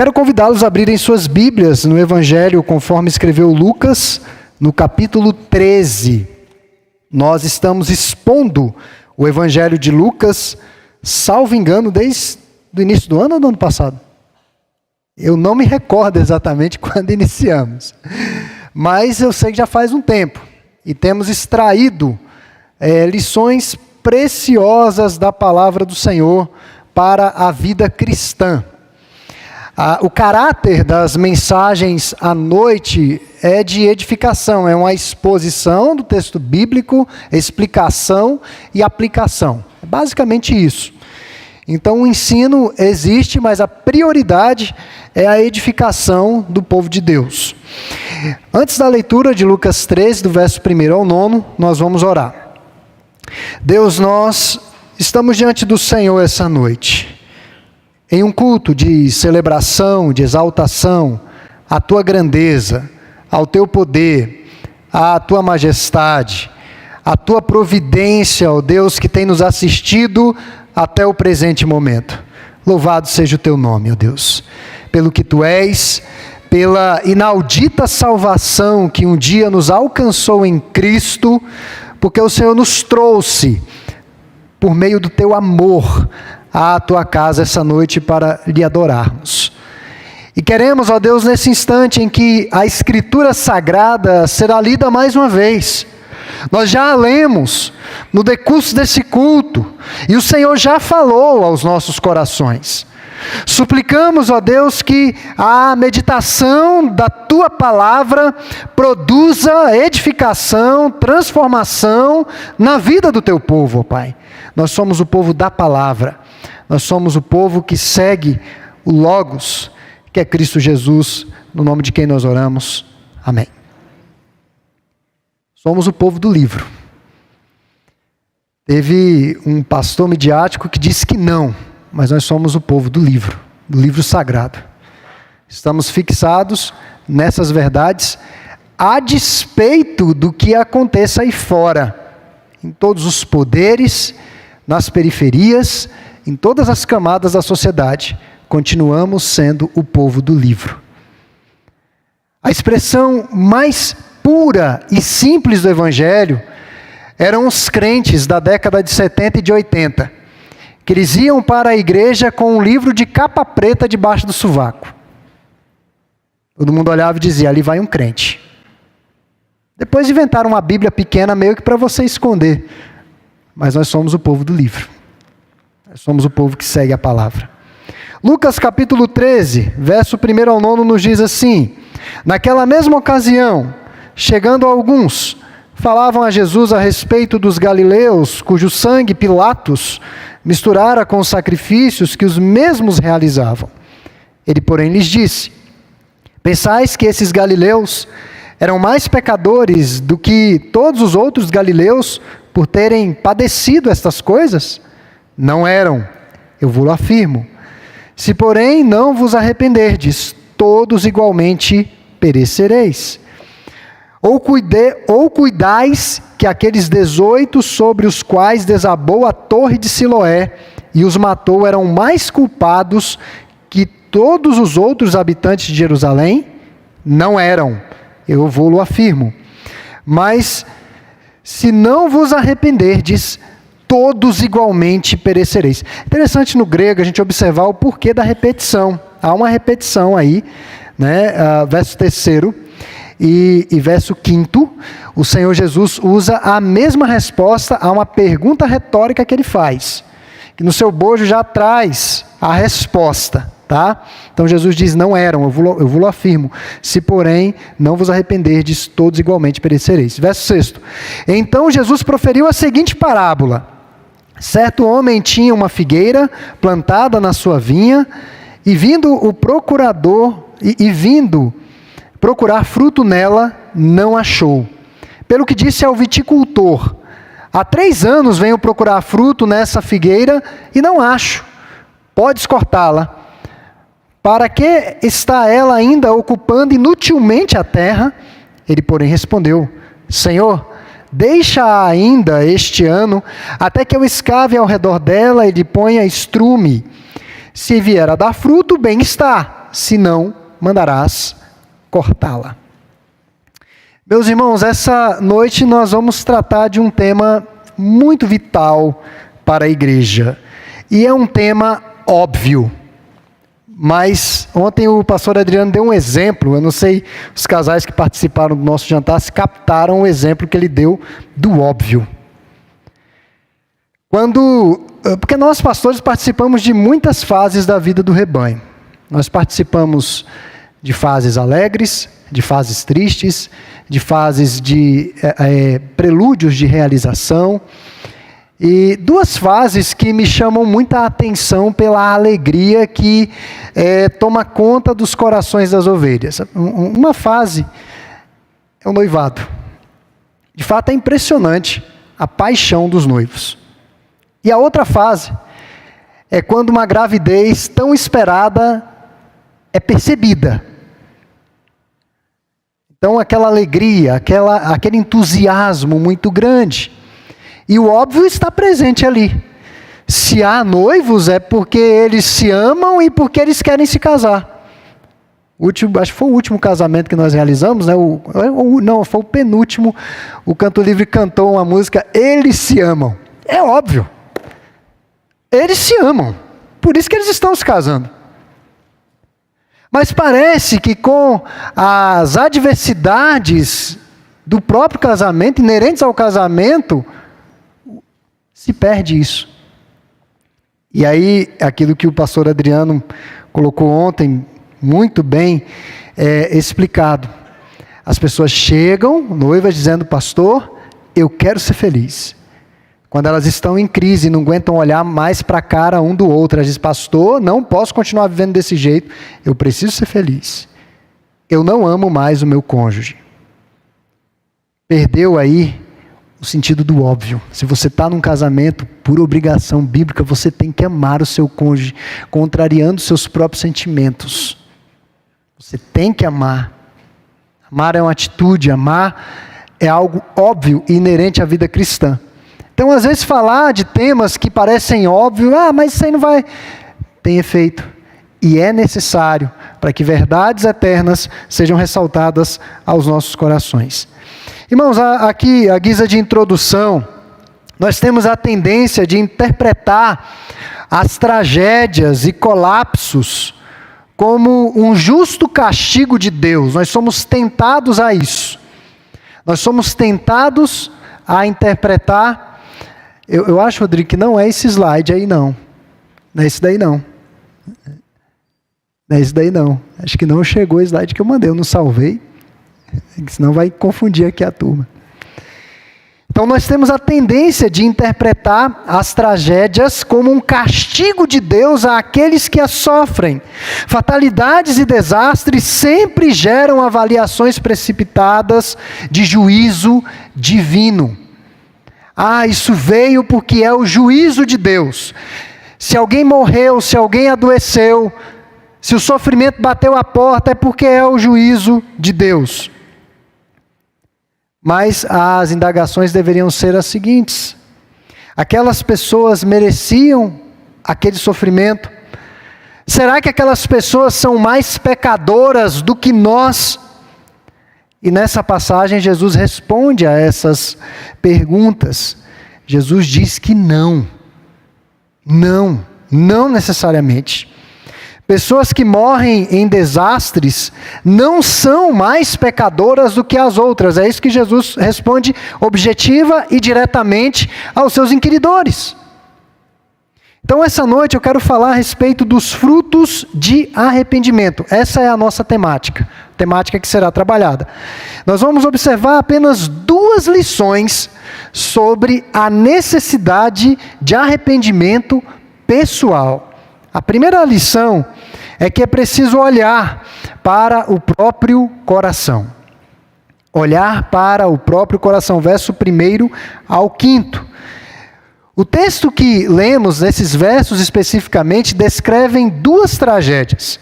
Quero convidá-los a abrirem suas Bíblias no Evangelho conforme escreveu Lucas, no capítulo 13. Nós estamos expondo o Evangelho de Lucas, salvo engano, desde o início do ano ou do ano passado? Eu não me recordo exatamente quando iniciamos, mas eu sei que já faz um tempo. E temos extraído lições preciosas da palavra do Senhor para a vida cristã. O caráter das mensagens à noite é de edificação, é uma exposição do texto bíblico, explicação e aplicação. É basicamente isso. Então o ensino existe, mas a prioridade é a edificação do povo de Deus. Antes da leitura de Lucas 13, do verso 1 ao 9, nós vamos orar. Deus, nós estamos diante do Senhor essa noite, em um culto de celebração, de exaltação, à tua grandeza, ao teu poder, à tua majestade, à tua providência, ó Deus, que tem nos assistido até o presente momento. Louvado seja o teu nome, ó Deus, pelo que tu és, pela inaudita salvação que um dia nos alcançou em Cristo, porque o Senhor nos trouxe, por meio do teu amor, à tua casa essa noite para lhe adorarmos. E queremos, ó Deus, nesse instante em que a Escritura Sagrada será lida mais uma vez. Nós já a lemos no decurso desse culto, e o Senhor já falou aos nossos corações. Suplicamos, ó Deus, que a meditação da tua palavra produza edificação, transformação na vida do teu povo, ó Pai. Nós somos o povo da palavra, nós somos o povo que segue o Logos, que é Cristo Jesus, no nome de quem nós oramos. Amém. Somos o povo do livro. Teve um pastor midiático que disse que não, mas nós somos o povo do livro sagrado. Estamos fixados nessas verdades, a despeito do que aconteça aí fora, em todos os poderes, nas periferias, em todas as camadas da sociedade, continuamos sendo o povo do livro. A expressão mais pura e simples do Evangelho eram os crentes da década de 70 e de 80, que eles iam para a igreja com um livro de capa preta debaixo do sovaco. Todo mundo olhava e dizia, ali vai um crente. Depois inventaram uma Bíblia pequena meio que para você esconder. Mas nós somos o povo do livro. Nós somos o povo que segue a palavra. Lucas capítulo 13, verso 1 ao 9 nos diz assim: naquela mesma ocasião, chegando alguns, falavam a Jesus a respeito dos galileus, cujo sangue Pilatos misturara com os sacrifícios que os mesmos realizavam. Ele, porém, lhes disse: pensais que esses galileus eram mais pecadores do que todos os outros galileus por terem padecido estas coisas? Não eram, eu vos afirmo. Se, porém, não vos arrependerdes, todos igualmente perecereis. Ou cuidais que aqueles 18 sobre os quais desabou a torre de Siloé e os matou eram mais culpados que todos os outros habitantes de Jerusalém? Não eram, eu vou-lo afirmo. Mas se não vos arrependerdes, todos igualmente perecereis. Interessante no grego a gente observar o porquê da repetição. Há uma repetição aí, né? Verso 3º. E verso 5º, o Senhor Jesus usa a mesma resposta a uma pergunta retórica que ele faz, que no seu bojo já traz a resposta, tá? Então Jesus diz, não eram, eu vos afirmo, se porém não vos arrependerdes, todos igualmente perecereis. Verso 6º, então Jesus proferiu a seguinte parábola: certo homem tinha uma figueira plantada na sua vinha, e vindo o procurador, vindo procurar fruto nela, não achou. Pelo que disse ao viticultor: há 3 anos venho procurar fruto nessa figueira e não acho. Podes cortá-la. Para que está ela ainda ocupando inutilmente a terra? Ele, porém, respondeu: Senhor, deixa ainda este ano, até que eu escave ao redor dela e lhe ponha estrume. Se vier a dar fruto, bem está. senão mandarás cortá-la. Meus irmãos, essa noite nós vamos tratar de um tema muito vital para a igreja. E é um tema óbvio. Mas ontem o pastor Adriano deu um exemplo, eu não sei, os casais que participaram do nosso jantar se captaram o exemplo que ele deu do óbvio. Porque nós pastores participamos de muitas fases da vida do rebanho. Nós participamos de fases alegres, de fases tristes, de fases de prelúdios de realização. E duas fases que me chamam muita atenção pela alegria que toma conta dos corações das ovelhas. Uma fase é o noivado. De fato é impressionante a paixão dos noivos. E a outra fase é quando uma gravidez tão esperada é percebida. Então aquela alegria, aquele entusiasmo muito grande. E o óbvio está presente ali. Se há noivos é porque eles se amam e porque eles querem se casar. Acho que foi o último casamento que nós realizamos, né? Não, foi o penúltimo. O Canto Livre cantou uma música, Eles se amam. É óbvio. Eles se amam. Por isso que eles estão se casando. Mas parece que com as adversidades do próprio casamento, inerentes ao casamento, se perde isso. E aí, aquilo que o pastor Adriano colocou ontem, muito bem explicado. As pessoas chegam, noivas, dizendo, pastor, eu quero ser feliz. Quando elas estão em crise, não aguentam olhar mais para a cara um do outro, elas dizem, pastor, não posso continuar vivendo desse jeito, eu preciso ser feliz. Eu não amo mais o meu cônjuge. Perdeu aí o sentido do óbvio. Se você está num casamento, por obrigação bíblica, você tem que amar o seu cônjuge, contrariando seus próprios sentimentos. Você tem que amar. Amar é uma atitude, amar é algo óbvio e inerente à vida cristã. Então, às vezes, falar de temas que parecem óbvios, mas isso aí não vai... Tem efeito. E é necessário para que verdades eternas sejam ressaltadas aos nossos corações. Irmãos, aqui, a guisa de introdução, nós temos a tendência de interpretar as tragédias e colapsos como um justo castigo de Deus. Nós somos tentados a isso. Nós somos tentados a interpretar... Eu acho, Rodrigo, que não é esse slide aí, não. Não é esse daí, não. Não é esse daí, não. Acho que não chegou o slide que eu mandei, eu não salvei. Senão vai confundir aqui a turma. Então nós temos a tendência de interpretar as tragédias como um castigo de Deus àqueles que as sofrem. Fatalidades e desastres sempre geram avaliações precipitadas de juízo divino. Isso veio porque é o juízo de Deus. Se alguém morreu, se alguém adoeceu, se o sofrimento bateu a porta, é porque é o juízo de Deus. Mas as indagações deveriam ser as seguintes: aquelas pessoas mereciam aquele sofrimento? Será que aquelas pessoas são mais pecadoras do que nós? E nessa passagem Jesus responde a essas perguntas. Jesus diz que não necessariamente. Pessoas que morrem em desastres não são mais pecadoras do que as outras. É isso que Jesus responde objetiva e diretamente aos seus inquiridores. Então essa noite eu quero falar a respeito dos frutos de arrependimento. Essa é a nossa temática que será trabalhada. Nós vamos observar apenas duas lições sobre a necessidade de arrependimento pessoal. A primeira lição é que é preciso olhar para o próprio coração. Olhar para o próprio coração, verso 1 ao 5. O texto que lemos, nesses versos especificamente, descrevem duas tragédias.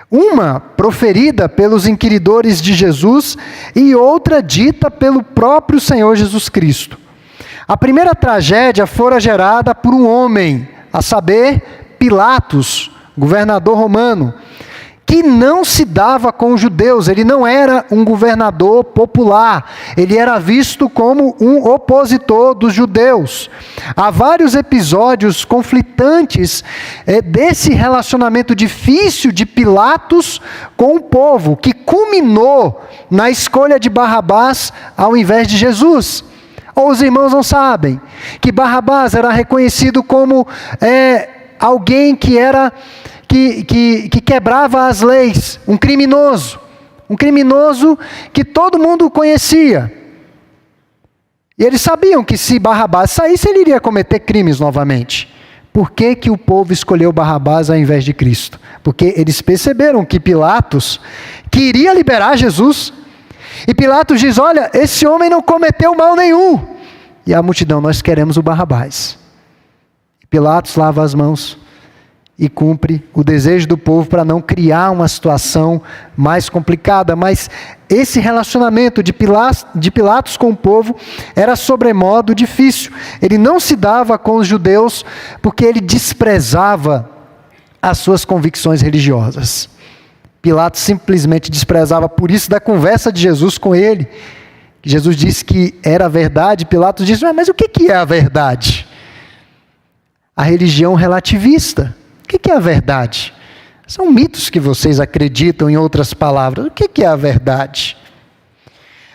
Uma proferida pelos inquiridores de Jesus e outra dita pelo próprio Senhor Jesus Cristo. A primeira tragédia fora gerada por um homem, a saber, Pilatos, governador romano, que não se dava com os judeus. Ele não era um governador popular, ele era visto como um opositor dos judeus. Há vários episódios conflitantes desse relacionamento difícil de Pilatos com o povo, que culminou na escolha de Barrabás ao invés de Jesus. Ou os irmãos não sabem que Barrabás era reconhecido como alguém que era... Que quebrava as leis, um criminoso que todo mundo conhecia. E eles sabiam que se Barrabás saísse, ele iria cometer crimes novamente. Por que o povo escolheu Barrabás ao invés de Cristo? Porque eles perceberam que Pilatos queria liberar Jesus. E Pilatos diz: olha, esse homem não cometeu mal nenhum. E a multidão: nós queremos o Barrabás. Pilatos lava as mãos e cumpre o desejo do povo para não criar uma situação mais complicada. Mas esse relacionamento de Pilatos com o povo era sobremodo difícil. Ele não se dava com os judeus porque ele desprezava as suas convicções religiosas. Pilatos simplesmente desprezava. Por isso, da conversa de Jesus com ele, que Jesus disse que era verdade, Pilatos disse: mas o que é a verdade? A religião relativista. O que é a verdade? São mitos que vocês acreditam, em outras palavras. O que é a verdade?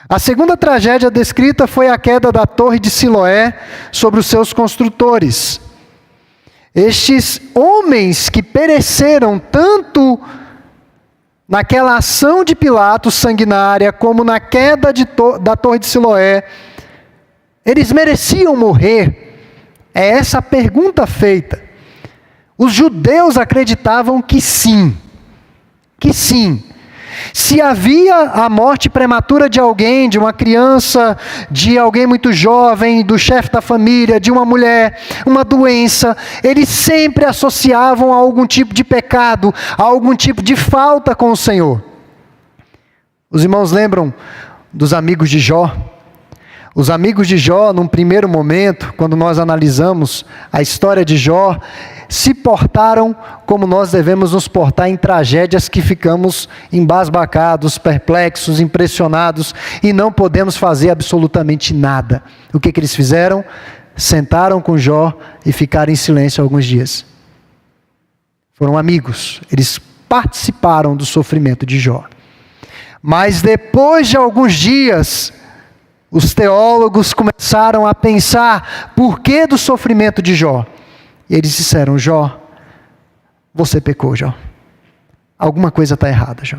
A segunda tragédia descrita foi a queda da Torre de Siloé sobre os seus construtores. Estes homens que pereceram tanto naquela ação de Pilatos sanguinária, como na queda da Torre de Siloé, eles mereciam morrer? É essa a pergunta feita. Os judeus acreditavam que sim. Se havia a morte prematura de alguém, de uma criança, de alguém muito jovem, do chefe da família, de uma mulher, uma doença, eles sempre associavam a algum tipo de pecado, a algum tipo de falta com o Senhor. Os irmãos lembram dos amigos de Jó? Os amigos de Jó, num primeiro momento, quando nós analisamos a história de Jó, se portaram como nós devemos nos portar em tragédias que ficamos embasbacados, perplexos, impressionados e não podemos fazer absolutamente nada. O que eles fizeram? Sentaram com Jó e ficaram em silêncio alguns dias. Foram amigos, eles participaram do sofrimento de Jó. Mas depois de alguns dias, os teólogos começaram a pensar por que do sofrimento de Jó. E eles disseram: Jó, você pecou, Jó. Alguma coisa está errada, Jó.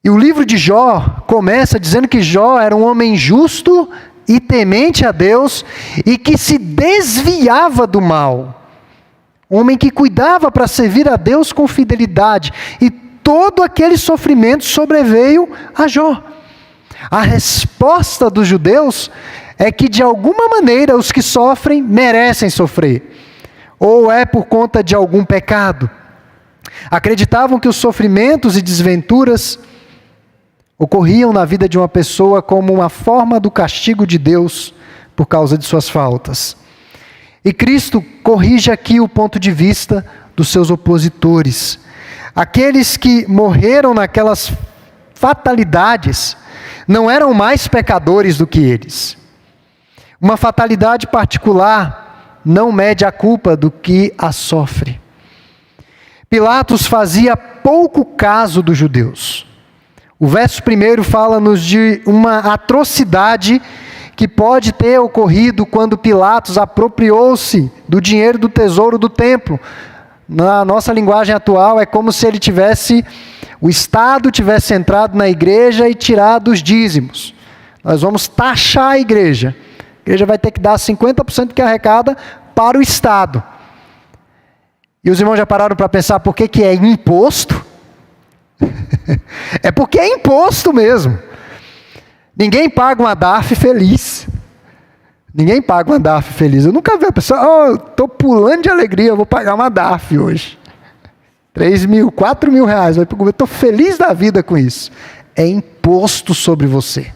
E o livro de Jó começa dizendo que Jó era um homem justo e temente a Deus e que se desviava do mal. Um homem que cuidava para servir a Deus com fidelidade. E todo aquele sofrimento sobreveio a Jó. A resposta dos judeus é que, de alguma maneira, os que sofrem merecem sofrer. Ou é por conta de algum pecado. Acreditavam que os sofrimentos e desventuras ocorriam na vida de uma pessoa como uma forma do castigo de Deus por causa de suas faltas. E Cristo corrige aqui o ponto de vista dos seus opositores. Aqueles que morreram naquelas fatalidades não eram mais pecadores do que eles. Uma fatalidade particular não mede a culpa do que a sofre. Pilatos fazia pouco caso dos judeus. O verso 1 fala-nos de uma atrocidade que pode ter ocorrido quando Pilatos apropriou-se do dinheiro do tesouro do templo. Na nossa linguagem atual, é como se o Estado tivesse entrado na igreja e tirado os dízimos. Nós vamos taxar a igreja. A igreja vai ter que dar 50% do que arrecada para o Estado. E os irmãos já pararam para pensar por que é imposto? É porque é imposto mesmo. Ninguém paga uma DARF feliz. Ninguém paga uma DARF feliz. Eu nunca vi a pessoa: estou pulando de alegria, eu vou pagar uma DARF hoje. 3 mil, 4 mil reais. Eu estou feliz da vida com isso. É imposto sobre você.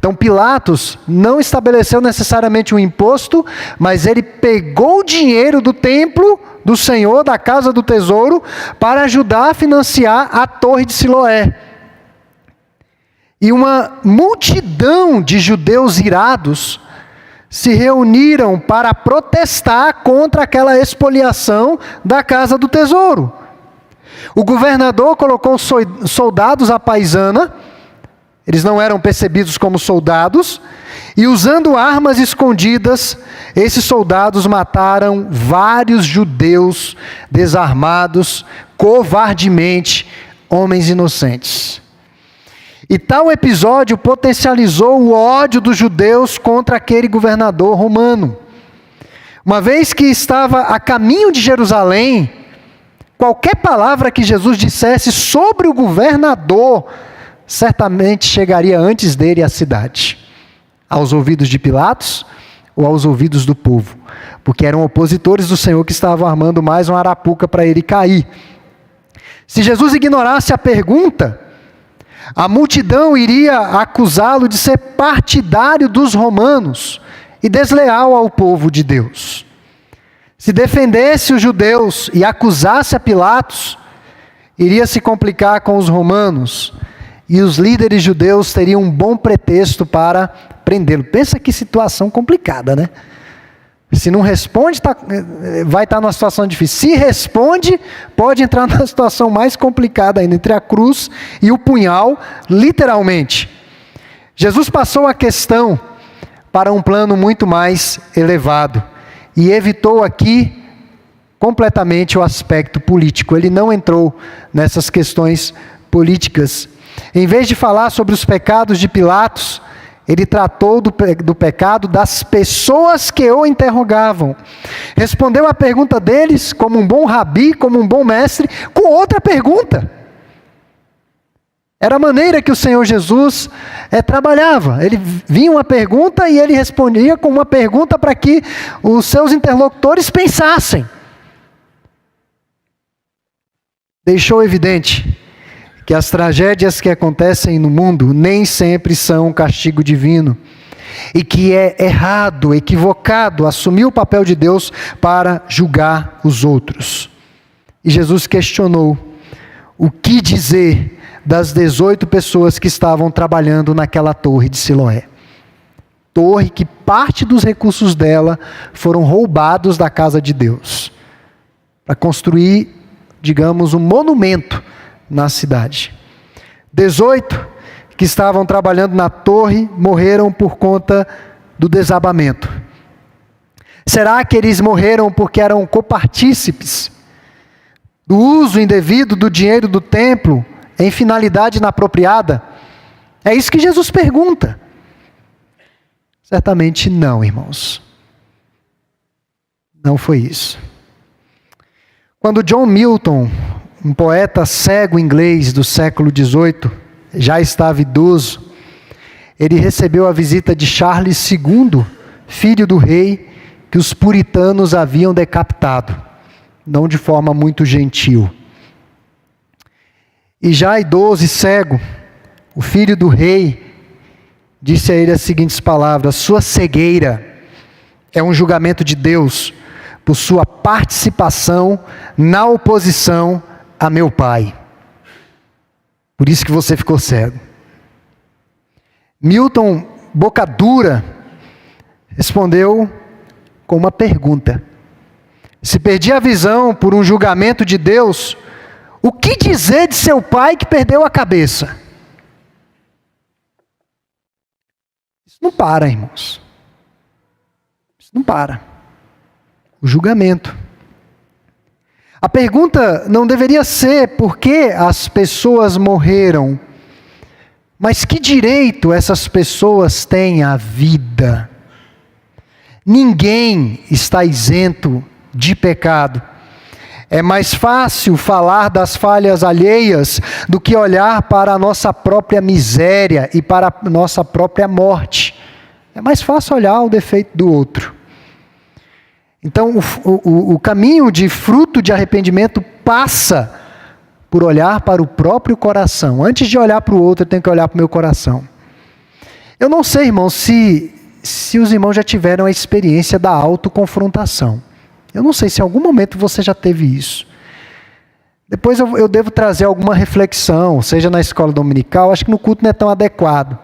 Então Pilatos não estabeleceu necessariamente um imposto, mas ele pegou o dinheiro do templo do Senhor, da casa do tesouro, para ajudar a financiar a torre de Siloé. E uma multidão de judeus irados se reuniram para protestar contra aquela expoliação da casa do tesouro. O governador colocou soldados à paisana, eles não eram percebidos como soldados, e usando armas escondidas, esses soldados mataram vários judeus desarmados, covardemente, homens inocentes. E tal episódio potencializou o ódio dos judeus contra aquele governador romano. Uma vez que estava a caminho de Jerusalém, qualquer palavra que Jesus dissesse sobre o governador, certamente chegaria antes dele à cidade, aos ouvidos de Pilatos ou aos ouvidos do povo, porque eram opositores do Senhor que estavam armando mais uma arapuca para ele cair. Se Jesus ignorasse a pergunta, a multidão iria acusá-lo de ser partidário dos romanos e desleal ao povo de Deus. Se defendesse os judeus e acusasse a Pilatos, iria se complicar com os romanos, e os líderes judeus teriam um bom pretexto para prendê-lo. Pensa que situação complicada, né? Se não responde, vai estar numa situação difícil. Se responde, pode entrar numa situação mais complicada ainda, entre a cruz e o punhal, literalmente. Jesus passou a questão para um plano muito mais elevado e evitou aqui completamente o aspecto político. Ele não entrou nessas questões políticas. Em vez de falar sobre os pecados de Pilatos, ele tratou do pecado das pessoas que o interrogavam. Respondeu a pergunta deles, como um bom rabi, como um bom mestre, com outra pergunta. Era a maneira que o Senhor Jesus trabalhava. Ele vinha uma pergunta e ele respondia com uma pergunta para que os seus interlocutores pensassem. Deixou evidente que as tragédias que acontecem no mundo nem sempre são um castigo divino, e que é errado, equivocado, assumir o papel de Deus para julgar os outros. E Jesus questionou o que dizer das 18 pessoas que estavam trabalhando naquela torre de Siloé. Torre que parte dos recursos dela foram roubados da casa de Deus, para construir, digamos, um monumento na cidade. 18 que estavam trabalhando na torre morreram por conta do desabamento. Será que eles morreram porque eram copartícipes do uso indevido do dinheiro do templo em finalidade inapropriada? É isso que Jesus pergunta. Certamente não, irmãos. Não foi isso. Quando John Milton, um poeta cego inglês do século XVIII, já estava idoso, ele recebeu a visita de Charles II, filho do rei que os puritanos haviam decapitado, não de forma muito gentil. E já idoso e cego, o filho do rei disse a ele as seguintes palavras: sua cegueira é um julgamento de Deus por sua participação na oposição a meu pai. Por isso que você ficou cego. Milton, boca dura, respondeu com uma pergunta: se perdi a visão por um julgamento de Deus, o que dizer de seu pai que perdeu a cabeça? Isso não para, irmãos. Isso não para. O julgamento. A pergunta não deveria ser por que as pessoas morreram, mas que direito essas pessoas têm à vida? Ninguém está isento de pecado. É mais fácil falar das falhas alheias do que olhar para a nossa própria miséria e para a nossa própria morte. É mais fácil olhar o defeito do outro. Então, o caminho de fruto de arrependimento passa por olhar para o próprio coração. Antes de olhar para o outro, eu tenho que olhar para o meu coração. Eu não sei, irmãos, se os irmãos já tiveram a experiência da autoconfrontação. Eu não sei se em algum momento você já teve isso. Depois eu devo trazer alguma reflexão, seja na escola dominical, acho que no culto não é tão adequado.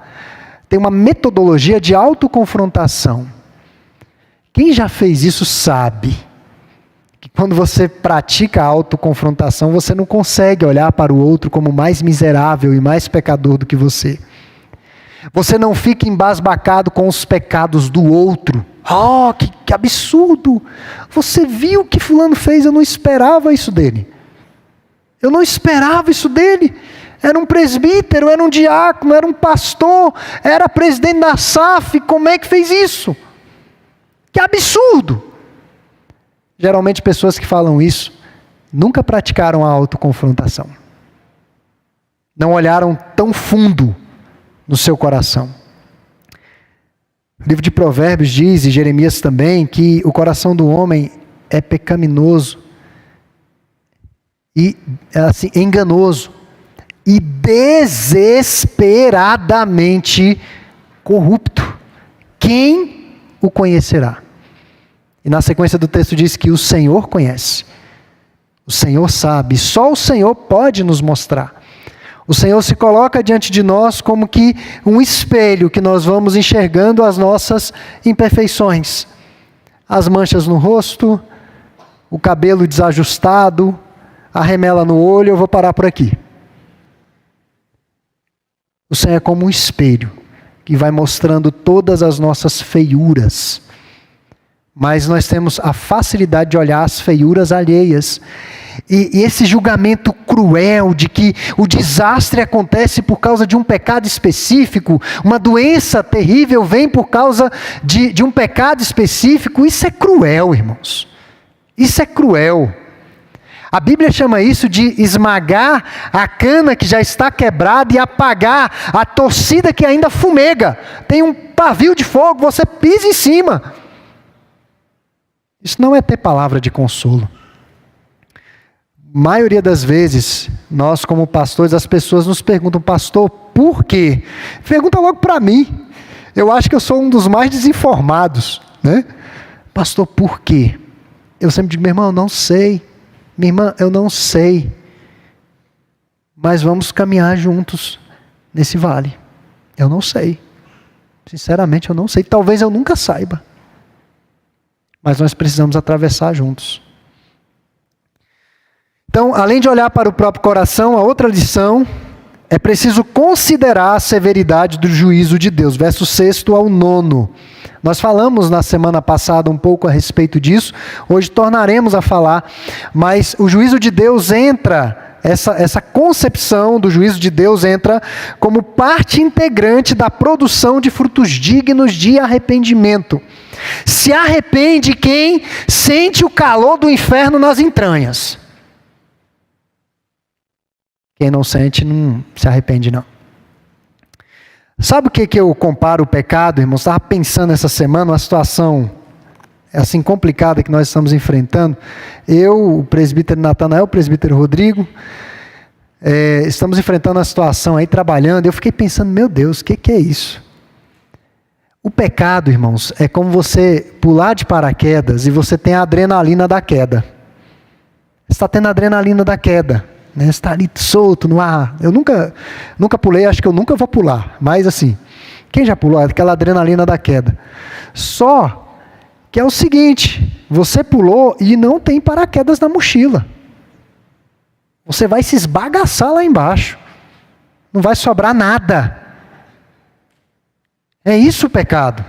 Tem uma metodologia de autoconfrontação. Quem já fez isso sabe que quando você pratica a autoconfrontação, você não consegue olhar para o outro como mais miserável e mais pecador do que você. Você não fica embasbacado com os pecados do outro. Oh, que absurdo! Você viu o que fulano fez, eu não esperava isso dele. Eu não esperava isso dele. Era um presbítero, era um diácono, era um pastor, era presidente da SAF, como é que fez isso? Que absurdo! Geralmente pessoas que falam isso nunca praticaram a autoconfrontação. Não olharam tão fundo no seu coração. O livro de Provérbios diz, e Jeremias também, que o coração do homem é pecaminoso e assim, enganoso e desesperadamente corrupto. Quem o conhecerá? E na sequência do texto diz que o Senhor conhece. O Senhor sabe. Só o Senhor pode nos mostrar. O Senhor se coloca diante de nós como que um espelho que nós vamos enxergando as nossas imperfeições. As manchas no rosto, o cabelo desajustado, a remela no olho, eu vou parar por aqui. O Senhor é como um espelho que vai mostrando todas as nossas feiuras. Mas nós temos a facilidade de olhar as feiuras alheias. E esse julgamento cruel de que o desastre acontece por causa de um pecado específico, uma doença terrível vem por causa de um pecado específico, isso é cruel, irmãos. Isso é cruel. A Bíblia chama isso de esmagar a cana que já está quebrada e apagar a torcida que ainda fumega. Tem um pavio de fogo, você pisa em cima. Isso não é ter palavra de consolo. Maioria das vezes, nós como pastores, as pessoas nos perguntam, pastor, por quê? Pergunta logo para mim. Eu acho que eu sou um dos mais desinformados, né? Pastor, por quê? Eu sempre digo, meu irmão, eu não sei. Minha irmã, eu não sei. Mas vamos caminhar juntos nesse vale. Eu não sei. Sinceramente, eu não sei. Talvez eu nunca saiba. Mas nós precisamos atravessar juntos. Então, além de olhar para o próprio coração, a outra lição é preciso considerar a severidade do juízo de Deus. Verso 6 ao 9. Nós falamos na semana passada um pouco a respeito disso. Hoje tornaremos a falar. Mas o juízo de Deus entra, essa concepção do juízo de Deus entra como parte integrante da produção de frutos dignos de arrependimento. Se arrepende quem sente o calor do inferno nas entranhas. Quem não sente, não se arrepende, não. Sabe o que eu comparo o pecado, irmãos? Estava pensando essa semana, uma situação assim complicada que nós estamos enfrentando. Eu, o presbítero Natanael, o presbítero Rodrigo, estamos enfrentando uma situação aí, trabalhando. Eu fiquei pensando, meu Deus, o que é isso? O pecado, irmãos, é como você pular de paraquedas e você tem a adrenalina da queda. Você está tendo a adrenalina da queda. Né? Você está ali solto no ar. Eu nunca pulei, acho que eu nunca vou pular. Mas assim, quem já pulou? Aquela adrenalina da queda. Só que é o seguinte, você pulou e não tem paraquedas na mochila. Você vai se esbagaçar lá embaixo. Não vai sobrar nada. É isso o pecado.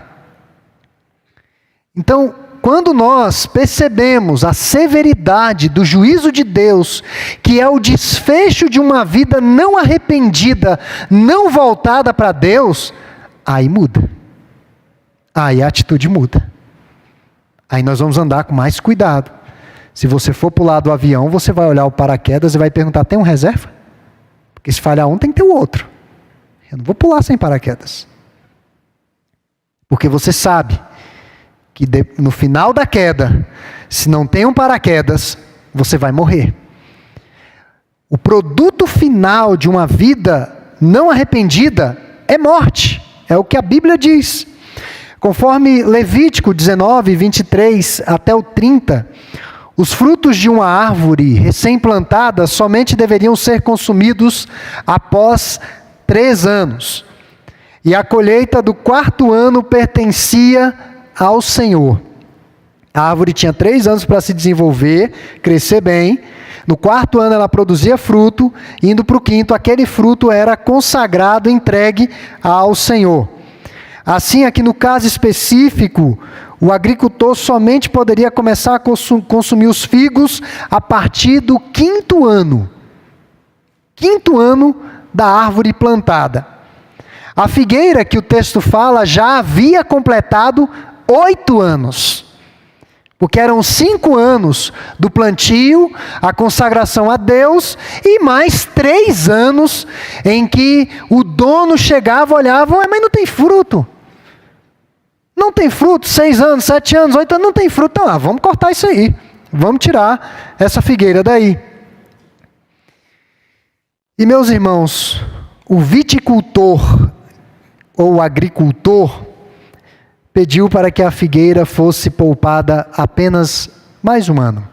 Então, quando nós percebemos a severidade do juízo de Deus, que é o desfecho de uma vida não arrependida, não voltada para Deus, aí muda. Aí a atitude muda. Aí nós vamos andar com mais cuidado. Se você for pular do avião, você vai olhar o paraquedas e vai perguntar, tem um reserva? Porque se falhar um, tem que ter o outro. Eu não vou pular sem paraquedas. Porque você sabe que no final da queda, se não tem um paraquedas, você vai morrer. O produto final de uma vida não arrependida é morte, É o que a Bíblia diz. Conforme Levítico 19, 23 até o 30, os frutos de uma árvore recém-plantada somente deveriam ser consumidos após 3 anos. E a colheita do 4º ano pertencia ao Senhor. A árvore tinha 3 anos para se desenvolver, crescer bem. No 4º ano ela produzia fruto, indo para o 5º, aquele fruto era consagrado, entregue ao Senhor. Assim, aqui no caso específico, o agricultor somente poderia começar a consumir os figos a partir do 5º ano. 5º ano da árvore plantada. A figueira que o texto fala já havia completado 8 anos. Porque eram 5 anos do plantio, a consagração a Deus, e mais 3 anos em que o dono chegava, olhava, mas não tem fruto. Não tem fruto, 6 anos, 7 anos, 8 anos, não tem fruto. Então, vamos cortar isso aí. Vamos tirar essa figueira daí. E meus irmãos, o viticultor ou agricultor pediu para que a figueira fosse poupada apenas mais um ano.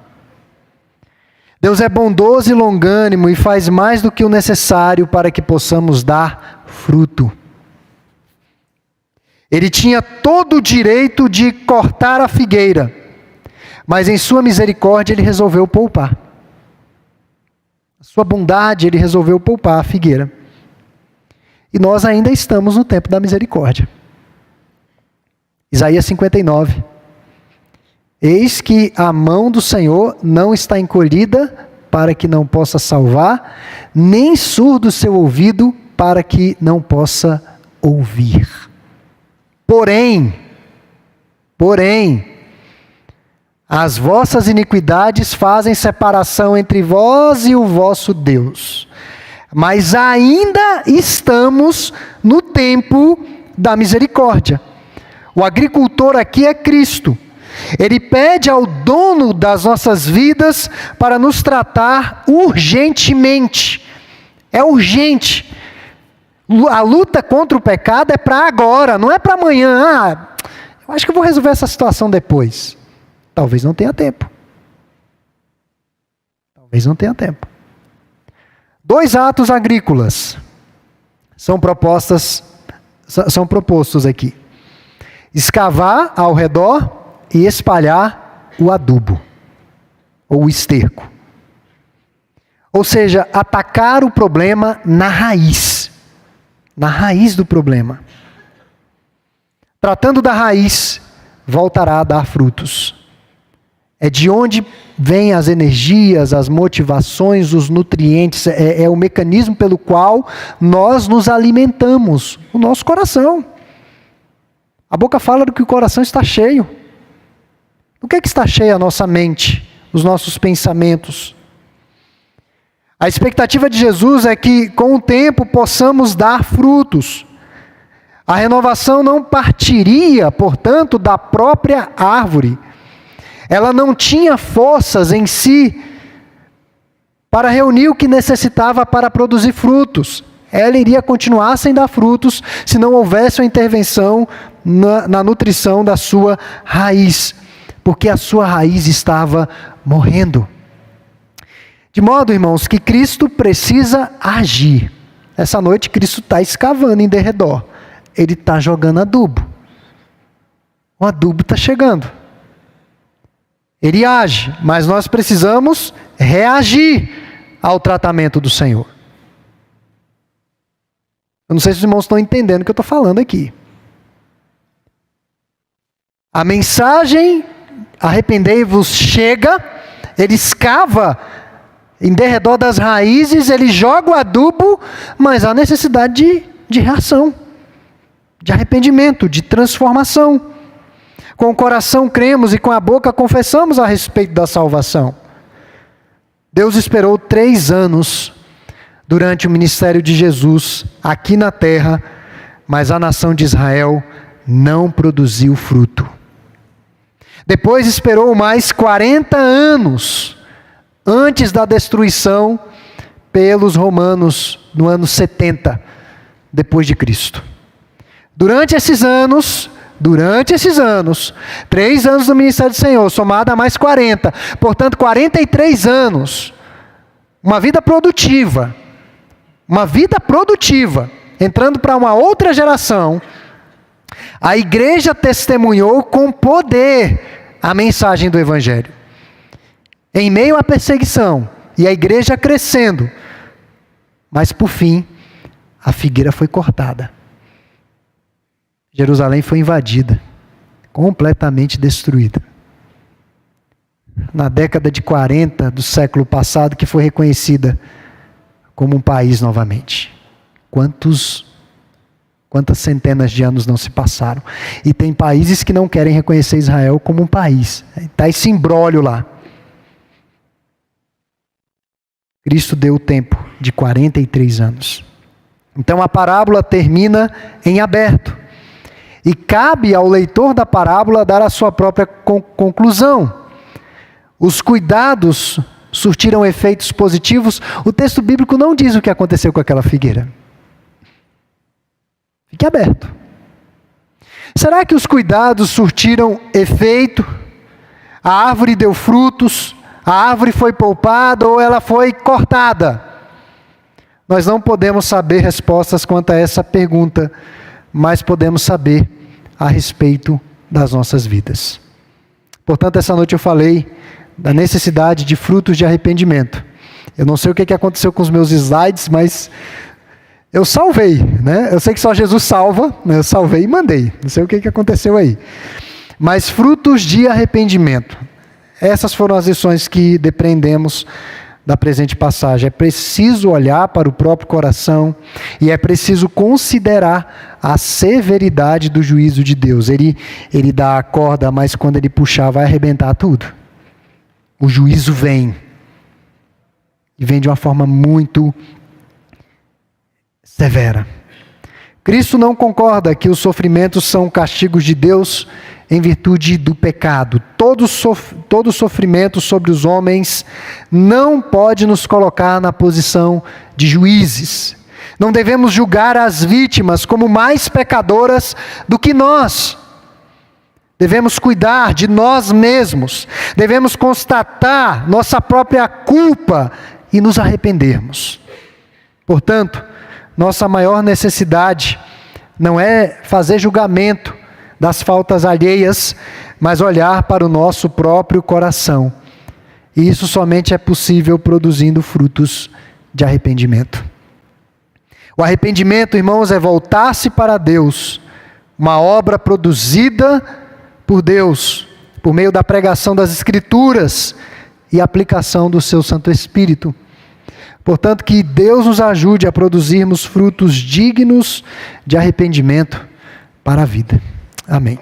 Deus é bondoso e longânimo e faz mais do que o necessário para que possamos dar fruto. Ele tinha todo o direito de cortar a figueira, mas em sua misericórdia ele resolveu poupar. A sua bondade ele resolveu poupar a figueira. E nós ainda estamos no tempo da misericórdia. Isaías 59. Eis que a mão do Senhor não está encolhida para que não possa salvar, nem surdo o seu ouvido para que não possa ouvir. Porém, as vossas iniquidades fazem separação entre vós e o vosso Deus. Mas ainda estamos no tempo da misericórdia. O agricultor aqui é Cristo. Ele pede ao dono das nossas vidas para nos tratar urgentemente. É urgente. A luta contra o pecado é para agora, não é para amanhã. Eu acho que eu vou resolver essa situação depois. Talvez não tenha tempo. Talvez não tenha tempo. 2 atos agrícolas são propostos aqui. Escavar ao redor e espalhar o adubo, ou o esterco. Ou seja, atacar o problema na raiz do problema. Tratando da raiz, voltará a dar frutos. É de onde vêm as energias, as motivações, os nutrientes, é o mecanismo pelo qual nós nos alimentamos, o nosso coração. A boca fala do que o coração está cheio. O que é que está cheia a nossa mente, os nossos pensamentos? A expectativa de Jesus é que, com o tempo, possamos dar frutos. A renovação não partiria, portanto, da própria árvore. Ela não tinha forças em si para reunir o que necessitava para produzir frutos. Ela iria continuar sem dar frutos se não houvesse uma intervenção na nutrição da sua raiz, porque a sua raiz estava morrendo. De modo, irmãos, que Cristo precisa agir. Essa noite Cristo está escavando em derredor. Ele está jogando adubo. O adubo está chegando. Ele age, mas nós precisamos reagir ao tratamento do Senhor. Eu não sei se os irmãos estão entendendo o que eu estou falando aqui. A mensagem, arrependei-vos, chega, ele escava em derredor das raízes, ele joga o adubo, mas há necessidade de reação, de arrependimento, de transformação. Com o coração cremos e com a boca confessamos a respeito da salvação. Deus esperou 3 anos durante o ministério de Jesus aqui na terra, mas a nação de Israel não produziu fruto. Depois esperou mais 40 anos antes da destruição pelos romanos no ano 70 depois de Cristo. Durante esses anos, 3 anos do ministério do Senhor, somado a mais 40, portanto 43 anos, uma vida produtiva, entrando para uma outra geração, a igreja testemunhou com poder a mensagem do Evangelho. Em meio à perseguição, e a igreja crescendo, mas por fim, a figueira foi cortada. Jerusalém foi invadida, completamente destruída. Na década de 40 do século passado, que foi reconhecida como um país novamente. Quantas centenas de anos não se passaram? E tem países que não querem reconhecer Israel como um país. Está esse imbróglio lá. Cristo deu o tempo de 43 anos. Então a parábola termina em aberto. E cabe ao leitor da parábola dar a sua própria conclusão. Os cuidados surtiram efeitos positivos. O texto bíblico não diz o que aconteceu com aquela figueira. Fique aberto. Será que os cuidados surtiram efeito? A árvore deu frutos? A árvore foi poupada ou ela foi cortada? Nós não podemos saber respostas quanto a essa pergunta, mas podemos saber a respeito das nossas vidas. Portanto, essa noite eu falei da necessidade de frutos de arrependimento. Eu não sei o que aconteceu com os meus slides, mas eu salvei, né? Eu sei que só Jesus salva, eu salvei e mandei. Não sei o que aconteceu aí. Mas frutos de arrependimento. Essas foram as lições que depreendemos da presente passagem. É preciso olhar para o próprio coração e é preciso considerar a severidade do juízo de Deus. Ele dá a corda, mas quando ele puxar vai arrebentar tudo. O juízo vem. E vem de uma forma muito severa. Cristo não concorda que os sofrimentos são castigos de Deus em virtude do pecado. Todo sofrimento sobre os homens não pode nos colocar na posição de juízes. Não devemos julgar as vítimas como mais pecadoras do que nós. Devemos cuidar de nós mesmos. Devemos constatar nossa própria culpa e nos arrependermos. Portanto, nossa maior necessidade não é fazer julgamento das faltas alheias, mas olhar para o nosso próprio coração. E isso somente é possível produzindo frutos de arrependimento. O arrependimento, irmãos, é voltar-se para Deus, uma obra produzida por Deus, por meio da pregação das Escrituras e aplicação do seu Santo Espírito. Portanto, que Deus nos ajude a produzirmos frutos dignos de arrependimento para a vida. Amém.